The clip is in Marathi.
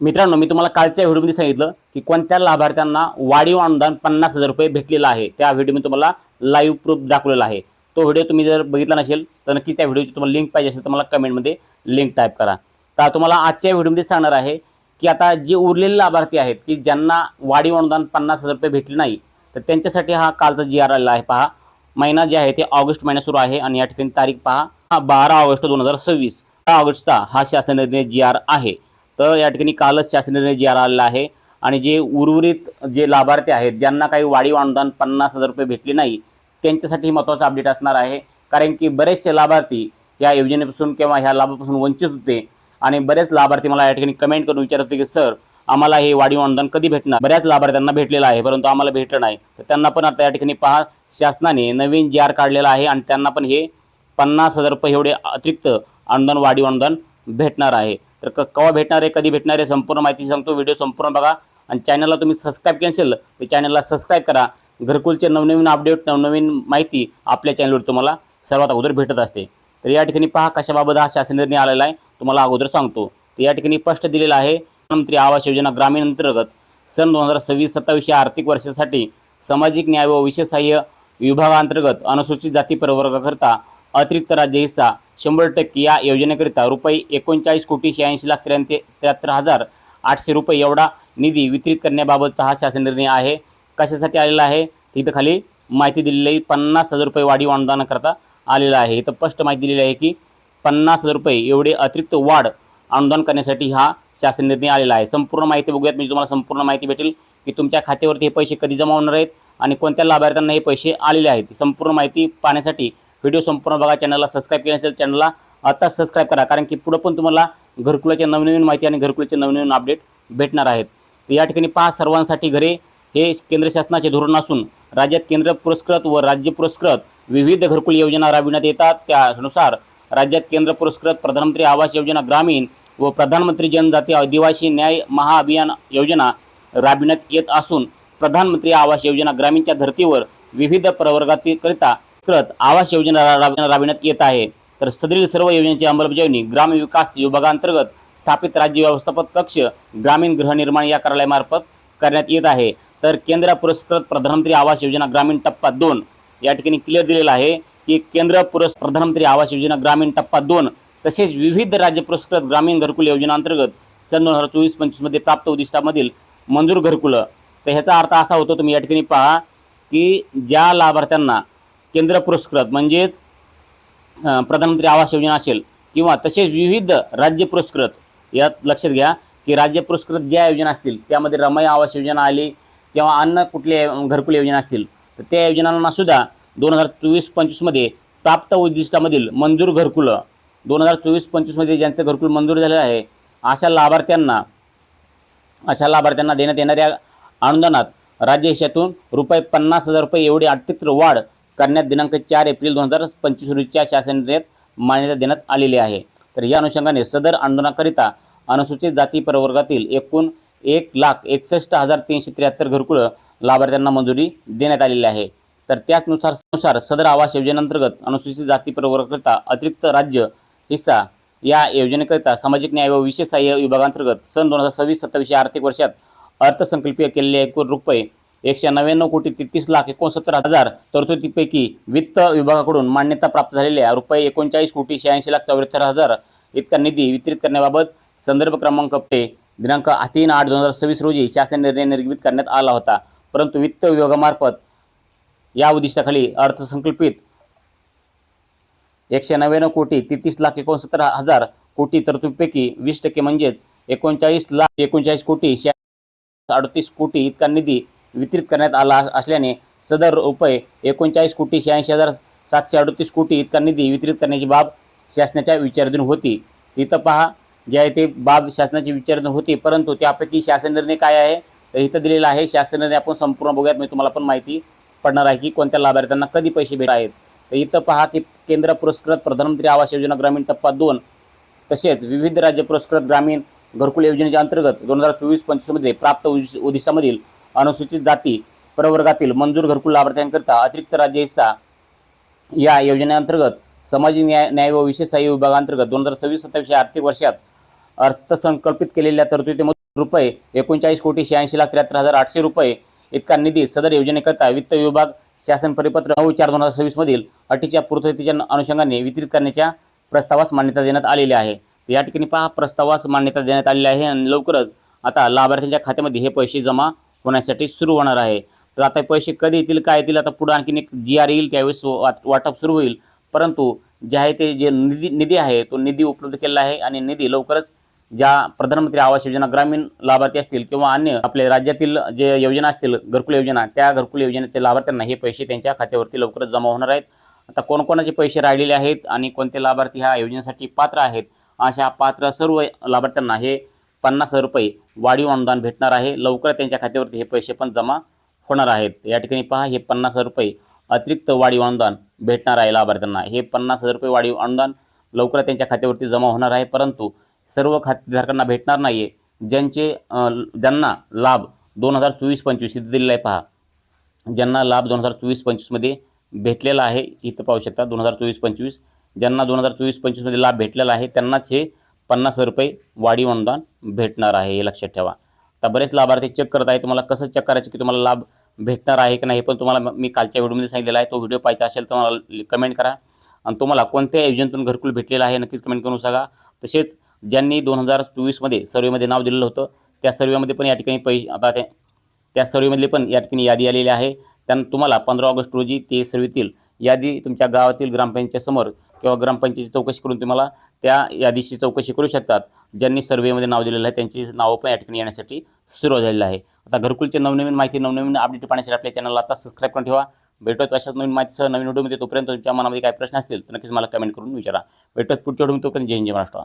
मित्रांनो, मी तुम्हाला कालच्या व्हिडिओमध्ये सांगितलं की कोणत्या लाभार्थ्यांना वाढीव अनुदान 50,000 रुपये भेटलेलं आहे। त्या व्हिडिओ मी तुम्हाला लाईव्ह प्रूफ दाखवलेला आहे। तो व्हिडिओ तुम्ही जर बघितला नसेल तर नक्कीच त्या व्हिडिओची तुम्हाला लिंक पाहिजे असेल तर मला कमेंटमध्ये लिंक टाईप करा। तर तुम्हाला आजच्या व्हिडिओमध्ये सांगणार आहे की आता जे उरलेले लाभार्थी आहेत की ज्यांना वाढीव अनुदान 50,000 रुपये भेटले नाही, तर त्यांच्यासाठी हा कालचा जी.आर. आलेला आहे। पहा, महिना जे आहे ते ऑगस्ट महिना सुरू आहे आणि या ठिकाणी तारीख पहा 12 ऑगस्ट 2026, 12 ऑगस्टचा हा शासन निर्णय जी.आर. आहे। तर या ठिकाणी कालच शासन निर्णय जी.आर. आलेला आहे आणि जे उर्वरित जे लाभार्थी आहेत ज्यांना काही वाढीव अनुदान 50,000 रुपये भेटले नाही, त्यांच्यासाठी महत्त्वाचा अपडेट असणार आहे। कारण की बरेचसे लाभार्थी या योजनेपासून किंवा ह्या लाभापासून वंचित होते आणि बरेच लाभार्थी मला या ठिकाणी कमेंट करून विचारत होते की सर, आम्हाला हे वाढीव अनुदान कधी भेटणार। बऱ्याच लाभार्थ्यांना भेटलेलं आहे परंतु आम्हाला भेटलं नाही। तर त्यांना पण आता या ठिकाणी पहा, शासनाने नवीन जी.आर. काढलेला आहे आणि त्यांना पण हे 50,000 रुपये एवढे अतिरिक्त अनुदान वाढीव अनुदान भेटणार आहे। तर केव्हा भेटणार आहे, कधी भेटणार आहे, संपूर्ण माहिती सांगतो। व्हिडिओ संपूर्ण बघा आणि चॅनलला तुम्ही सबस्क्राईब केलं असेल तर चॅनलला सबस्क्राईब करा। घरकुलचे नवनवीन अपडेट, नवनवीन माहिती आपल्या चॅनलवर तुम्हाला सर्वात अगोदर भेटत असते। तर या ठिकाणी पहा कशाबाबत हा शासन निर्णय आलेला आहे, तुम्हाला अगोदर सांगतो। तर या ठिकाणी स्पष्ट दिलेलं आहे, प्रधानमंत्री आवास योजना ग्रामीण अंतर्गत सन 2026-27 या आर्थिक वर्षासाठी सामाजिक न्याय व विशेष सहाय्य विभागांतर्गत अनुसूचित जाती प्रवर्गाकरता अतिरिक्त राज्य हिस्सा 100% या योजनेकरिता रुपये 39,86,83,800 रुपये एवढा निधी वितरित करण्याबाबतचा हा शासन निर्णय आहे। कशासाठी आलेला आहे इथं खाली माहिती दिलेली आहे। 50,000 रुपये वाढीव अनुदानाकरता आलेला आहे। इथं स्पष्ट माहिती दिलेली आहे की 50,000 रुपये एवढे अतिरिक्त वाढ अनुदान करण्यासाठी हा शासन निर्णय आलेला आहे। संपूर्ण माहिती बघूयात, म्हणजे तुम्हाला संपूर्ण माहिती भेटेल की तुमच्या खात्यावरती हे पैसे कधी जमा होणार आहेत आणि कोणत्या लाभार्थ्यांना हे पैसे आलेले आहेत। संपूर्ण माहिती पाहण्यासाठी व्हिडिओ संपूर्ण बघा। चॅनलला सबस्क्राईब केलं असेल चॅनलला आता सबस्क्राईब करा, कारण की पुढे पण तुम्हाला घरकुलाची नवनवीन माहिती आणि घरकुलाचे नवनवीन अपडेट भेटणार आहेत। तर या ठिकाणी पहा, सर्वांसाठी घरे हे केंद्र शासनाचे धोरण असून राज्यात केंद्र पुरस्कृत व राज्य पुरस्कृत विविध घरकुल योजना राबविण्यात येतात। त्यानुसार राज्यात केंद्र पुरस्कृत प्रधानमंत्री आवास योजना ग्रामीण व प्रधानमंत्री जनजाती आदिवासी न्याय महाअभियान योजना राबविण्यात येत असून प्रधानमंत्री आवास योजना ग्रामीणच्या धर्तीवर विविध प्रवर्गाकरिता आवास योजना राबविण्यात येत आहे। तर सदरील सर्व योजनेची अंमलबजावणी ग्रामविकास विभागांतर्गत स्थापित राज्य व्यवस्थापक कक्ष ग्रामीण गृहनिर्माण या कार्यालयामार्फत करण्यात येत आहे। तर केंद्र पुरस्कृत प्रधानमंत्री आवास योजना ग्रामीण टप्पा 2 या ठिकाणी क्लिअर दिलेला आहे की केंद्र पुरस्कृत प्रधानमंत्री आवास योजना ग्रामीण टप्पा 2 तसेच विविध राज्य पुरस्कृत ग्रामीण घरकुल योजनांतर्गत सन 2024-25 मध्ये प्राप्त उद्दिष्टामधील मंजूर घरकुल। तर ह्याचा अर्थ असा होतो, तुम्ही या ठिकाणी पहा की ज्या लाभार्थ्यांना केंद्र पुरस्कृत म्हणजेच प्रधानमंत्री आवास योजना असेल किंवा तसेच विविध राज्य पुरस्कृत, यात लक्षात घ्या की राज्य पुरस्कृत ज्या योजना असतील त्यामध्ये रमय आवास योजना आली किंवा अन्य कुठल्या घरकुल योजना असतील तर त्या योजनांना सुद्धा 2024-25 मध्ये प्राप्त उद्दिष्टामधील मंजूर घरकुल 2024-25 मध्ये ज्यांचं घरकुल मंजूर झालेलं आहे अशा लाभार्थ्यांना देण्यात येणाऱ्या अनुदानात राज्य हिशातून रुपये 50,000 रुपये एवढी अतिरिक्त वाढ करण्यात दिनांक 4 एप्रिल 2025 रोजीच्या शासन निर्णयात मान्यता देण्यात आलेली आहे। तर या अनुषंगाने सदर अनुदानाकरिता अनुसूचित जाती प्रवर्गातील एकूण 1,61,373 घरकुल लाभार्थ्यांना मंजुरी देण्यात आलेली आहे। तर त्याचनुसार सदर आवास योजनेअंतर्गत अनुसूचित जाती प्रवर्गाकरिता अतिरिक्त राज्य हिस्सा या योजनेकरिता सामाजिक न्याय व विशेष सहाय्य विभागांतर्गत सन 2026-27 या आर्थिक वर्षात अर्थसंकल्पीय केलेले एकूण रुपये 199,33,69,000 तरतुदीपैकी वित्त विभागाकडून मान्यता प्राप्त झालेल्या रुपये 39,86,74,000 इतका निधी वितरित करण्याबाबत संदर्भ क्रमांक दिनांक 3/8/2026 रोजी शासन निर्णय निर्गमित करण्यात आला होता। परंतु वित्त विभागामार्फत या उद्दिष्टाखाली अर्थसंकल्पित 199,33,69,000 कोटी तरतुदीपैकी 20% म्हणजेच 39,39,38 कोटी इतका निधी वितरित करण्यात आला असल्याने सदर रुपये 39,86,738 कोटी इतका निधी वितरित करण्याची बाब शासनाच्या विचाराधीन होती। इथं पहा, जे आहे ते बाब शासनाची विचाराधीन होती, परंतु त्यापैकी शासन निर्णय काय आहे तर इथं दिलेला आहे। शासन निर्णय आपण संपूर्ण बघूयात, मी तुम्हाला पण माहिती पडणार आहे की कोणत्या लाभार्थ्यांना कधी पैसे भेटत आहेत। तर इथं पहा की केंद्र पुरस्कृत प्रधानमंत्री आवास योजना ग्रामीण टप्पा 2 तसेच विविध राज्य पुरस्कृत ग्रामीण घरकुल योजनेच्या अंतर्गत 2024-25 मध्ये प्राप्त उद्दिष्टामधील अनुसूचित जाती प्रवर्गातील मंजूर घरकुल लाभार्थ्यांकरिता अतिरिक्त राज्य हिस्सा या योजनेअंतर्गत सामाजिक न्याय व विशेष सहाय्य विभागांतर्गत 2026-27 आर्थिक वर्षात अर्थसंकल्पित केलेल्या तरतुदीमध्ये रुपये 39,86,83,800 रुपये इतका निधी सदर योजनेकरता वित्त विभाग शासन परिपत्र 9/4/2026 मधील अटीच्या पूर्ततेच्या अनुषंगाने वितरित करण्याच्या प्रस्तावास मान्यता देण्यात आलेली आहे. या ठिकाणी पहा, प्रस्तावास मान्यता देण्यात आलेली आहे आणि लवकरच आता लाभार्थ्यांच्या खात्यामध्ये हे पैसे जमा होण्यासाठी सुरू होणार आहे. तर आता पैसे कधी येतील, काय येतील, आता पुढे आणखीन एक GR येईल, त्यावेळेस वाटप सुरू होईल. परंतु जे आहे ते जे निधी आहे तो निधी उपलब्ध केलेला आहे आणि निधी लवकरच ज्या प्रधानमंत्री आवास योजना ग्रामीण लाभार्थी असतील किंवा अन्य आपल्या राज्यातील जे योजना असतील घरकुल योजना, त्या घरकुल योजनेचे लाभार्थ्यांना हे पैसे त्यांच्या खात्यावरती लवकरच जमा होणार आहेत. आता कोणकोणाचे पैसे राहिलेले आहेत आणि कोणते लाभार्थी ह्या योजनेसाठी पात्र आहेत, अशा पात्र सर्व लाभार्थ्यांना हे 50,000 रुपये वाढीव अनुदान भेटणार आहे. लवकर त्यांच्या खात्यावरती हे पैसे पण जमा होणार आहेत. या ठिकाणी पहा, हे 50,000 रुपये अतिरिक्त वाढीव अनुदान भेटणार आहे लाभार्थ्यांना. हे 50,000 रुपये वाढीव अनुदान लवकर त्यांच्या खात्यावरती जमा होणार आहे, परंतु सर्व खातेधारकांना भेटणार नाही आहे. ज्यांना लाभ 2024-25 इथं दिलेला आहे पहा, ज्यांना लाभ 2024-25 मध्ये भेटलेला आहे, इथं पाहू शकता 2024-25 ज्यांना 2024-25 मध्ये लाभ भेटलेला आहे त्यांनाच हे 50,000 रुपये वाढीव अनुदान भेटणार आहे, हे लक्षात ठेवा. आता बरेच लाभार्थी चेक करत आहे. तुम्हाला कसं चेक करायचं की तुम्हाला लाभ भेटणार आहे की नाही, पण तुम्हाला मी कालच्या व्हिडिओमध्ये सांगितलेलं आहे. तो व्हिडिओ पाहायचा असेल तर मला कमेंट करा आणि तुम्हाला कोणत्या योजनेतून घरकुल भेटलेलं आहे नक्कीच कमेंट करून सांगा. तसेच ज्यांनी 2024 मध्ये सर्वेमध्ये नाव दिलेलं होतं त्या सर्वेमध्ये पण या ठिकाणी आता त्या सर्वेमधली पण या ठिकाणी यादी आलेली आहे. त्यांना तुम्हाला 15 ऑगस्ट रोजी ते सर्वेतील यादी तुमच्या गावातील ग्रामपंचायतीसमोर किंवा ग्रामपंचायतीची चौकशी करून तुम्हाला त्या यादीची चौकशी करू शकतात. ज्यांनी सर्वेमध्ये नाव दिलेलं आहे त्यांची नावं पण या ठिकाणी येण्यासाठी सुरू झालेलं आहे. आता घरकुलचे नवनवीन माहिती, नवनवीन अपडेट पाहण्यासाठी आपल्या चॅनलला आता सबस्क्राईब करून ठेवा. भेटत अशाच नवीन माहितीसह नवीन व्हिडिओमध्ये. तोपर्यंत तुमच्या मनामध्ये काही प्रश्न असतील तर नक्कीच मला कमेंट करून विचारा. भेटत पुढच्या व्हिडिओमध्ये. तोपर्यंत जय हिंद, जय महाराष्ट्र.